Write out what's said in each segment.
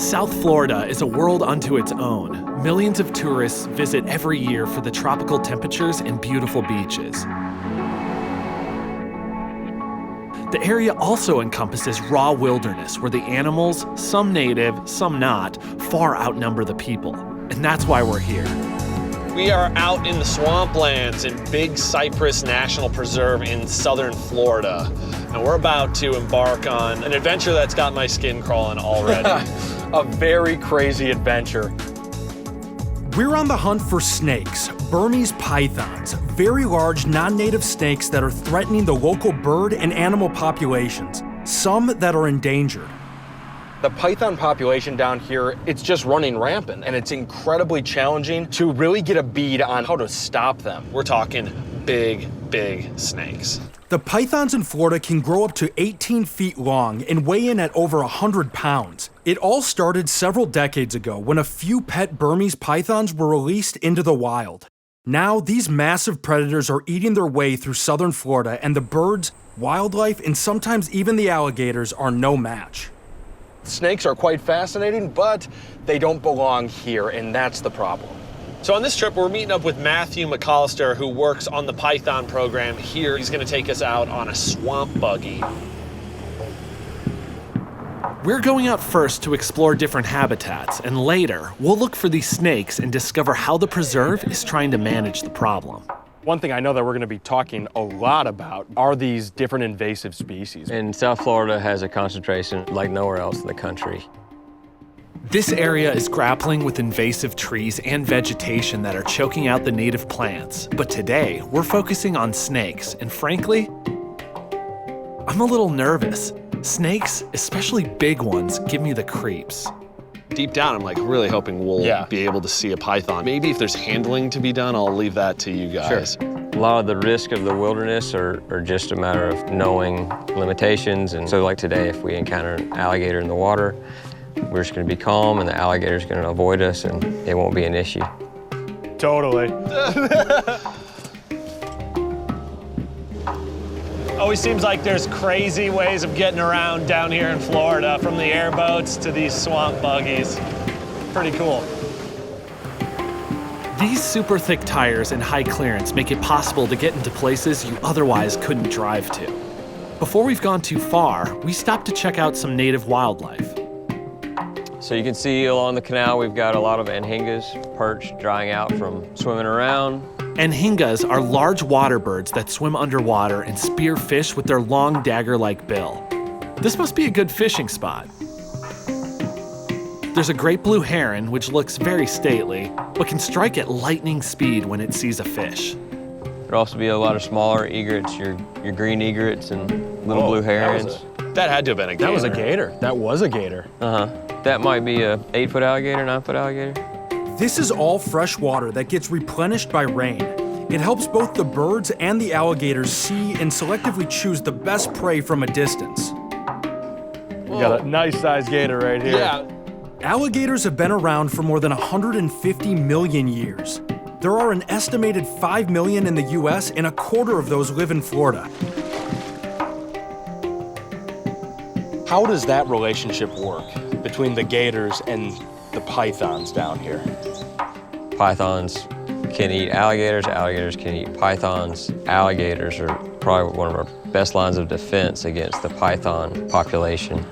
South Florida is a world unto its own. Millions of tourists visit every year for the tropical temperatures and beautiful beaches. The area also encompasses raw wilderness where the animals, some native, some not, far outnumber the people. And that's why we're here. We are out in the swamplands in Big Cypress National Preserve in southern Florida. And we're about to embark on an adventure that's got my skin crawling already. A very crazy adventure. We're on the hunt for snakes, Burmese pythons, very large non-native snakes that are threatening the local bird and animal populations, some that are endangered. The python population down here, it's just running rampant, and it's incredibly challenging to really get a bead on how to stop them. We're talking big, big snakes. The pythons in Florida can grow up to 18 feet long and weigh in at over 100 pounds. It all started several decades ago when a few pet Burmese pythons were released into the wild. Now, these massive predators are eating their way through southern Florida, and the birds, wildlife, and sometimes even the alligators are no match. Snakes are quite fascinating, but they don't belong here, and that's the problem. So on this trip, we're meeting up with Matthew McAllister, who works on the Python program here. He's gonna take us out on a swamp buggy. We're going out first to explore different habitats, and later, we'll look for these snakes and discover how the preserve is trying to manage the problem. One thing I know that we're going to be talking a lot about are these different invasive species. And South Florida has a concentration like nowhere else in the country. This area is grappling with invasive trees and vegetation that are choking out the native plants. But today, we're focusing on snakes, and frankly, I'm a little nervous. Snakes, especially big ones, give me the creeps. Deep down, I'm like really hoping we'll be able to see a python. Maybe if there's handling to be done, I'll leave that to you guys. Sure. A lot of the risk of the wilderness are just a matter of knowing limitations. And so like today, if we encounter an alligator in the water, we're just gonna be calm and the alligator's gonna avoid us and it won't be an issue. Totally. Always seems like there's crazy ways of getting around down here in Florida, from the airboats to these swamp buggies. Pretty cool. These super thick tires and high clearance make it possible to get into places you otherwise couldn't drive to. Before we've gone too far, we stopped to check out some native wildlife. So you can see along the canal, we've got a lot of anhingas perched, drying out from swimming around. Anhingas are large water birds that swim underwater and spear fish with their long dagger-like bill. This must be a good fishing spot. There's a great blue heron, which looks very stately, but can strike at lightning speed when it sees a fish. There'll also be a lot of smaller egrets, your green egrets and little blue herons. That had to have been a gator. That was a gator. That was a gator. That might be a 8-foot alligator, 9-foot alligator. This is all fresh water that gets replenished by rain. It helps both the birds and the alligators see and selectively choose the best prey from a distance. We got a nice sized gator right here. Yeah. Alligators have been around for more than 150 million years. There are an estimated 5 million in the US, and a quarter of those live in Florida. How does that relationship work between the gators and the pythons down here? Pythons can eat alligators, alligators can eat pythons. Alligators are probably one of our best lines of defense against the python population.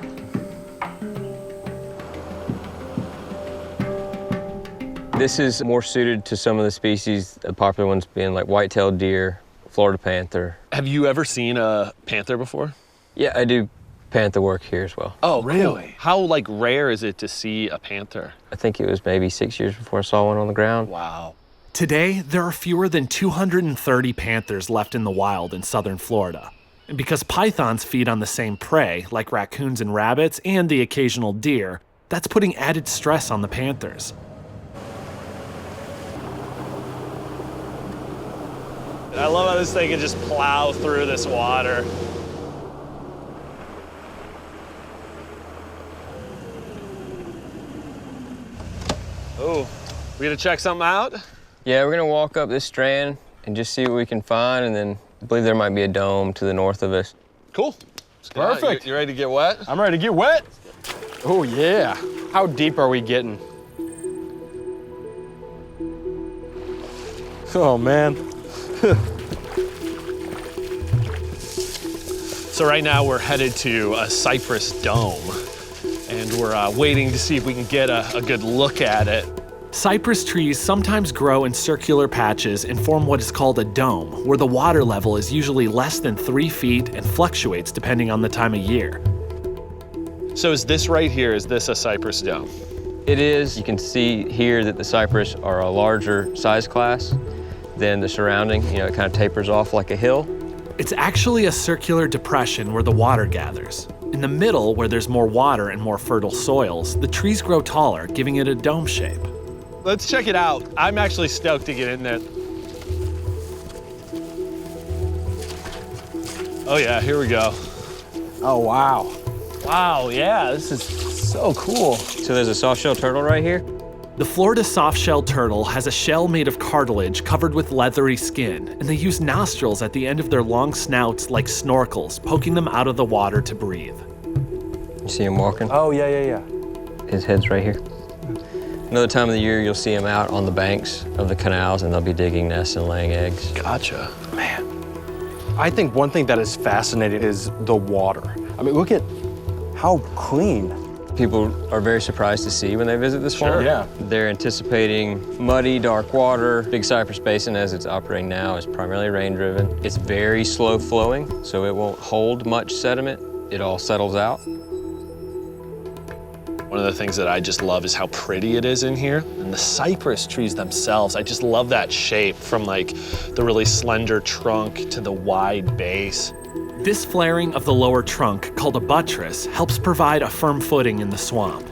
This is more suited to some of the species, the popular ones being like white-tailed deer, Florida panther. Have you ever seen a panther before? Yeah, I do panther work here as well. Oh, really? Cool. How like rare is it to see a panther? I think it was maybe 6 years before I saw one on the ground. Wow. Today, there are fewer than 230 panthers left in the wild in southern Florida. And because pythons feed on the same prey, like raccoons and rabbits and the occasional deer, that's putting added stress on the panthers. I love how this thing can just plow through this water. Oh, we gonna check something out? Yeah, we're gonna walk up this strand and just see what we can find, and then I believe there might be a dome to the north of us. Cool. Perfect. You ready to get wet? I'm ready to get wet. Oh, yeah. How deep are we getting? Oh, man. So right now we're headed to a Cypress Dome, and we're waiting to see if we can get a good look at it. Cypress trees sometimes grow in circular patches and form what is called a dome, where the water level is usually less than 3 feet and fluctuates depending on the time of year. So is this right here, is this a Cypress Dome? It is. You can see here that the cypress are a larger size class than the surrounding. You know, it kind of tapers off like a hill. It's actually a circular depression where the water gathers. In the middle, where there's more water and more fertile soils, the trees grow taller, giving it a dome shape. Let's check it out. I'm actually stoked to get in there. Oh yeah, here we go. Oh, wow. Wow, yeah, this is so cool. So there's a soft-shell turtle right here. The Florida soft-shelled turtle has a shell made of cartilage covered with leathery skin, and they use nostrils at the end of their long snouts like snorkels, poking them out of the water to breathe. You see him walking? Oh, yeah. His head's right here. Another time of the year, you'll see him out on the banks of the canals, and they'll be digging nests and laying eggs. Gotcha. Man. I think one thing that is fascinating is the water. I mean, look at how clean. People are very surprised to see when they visit this farm. Yeah. They're anticipating muddy, dark water. Big Cypress Basin, as it's operating now, is primarily rain-driven. It's very slow flowing, so it won't hold much sediment. It all settles out. One of the things that I just love is how pretty it is in here. And the cypress trees themselves, I just love that shape from like the really slender trunk to the wide base. This flaring of the lower trunk, called a buttress, helps provide a firm footing in the swamp.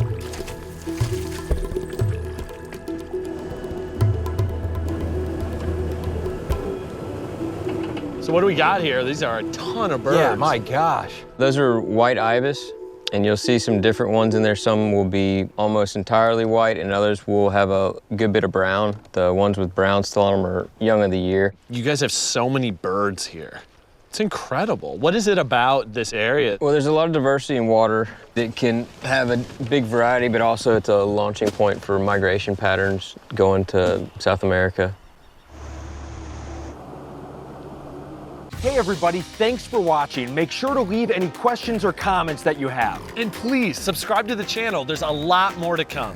So what do we got here? These are a ton of birds. Yeah, my gosh. Those are white ibis, and you'll see some different ones in there. Some will be almost entirely white, and others will have a good bit of brown. The ones with brown still on them are young of the year. You guys have so many birds here. It's incredible. What is it about this area? Well, there's a lot of diversity in water that can have a big variety, but also it's a launching point for migration patterns going to South America. Hey, everybody, thanks for watching. Make sure to leave any questions or comments that you have. And please subscribe to the channel. There's a lot more to come.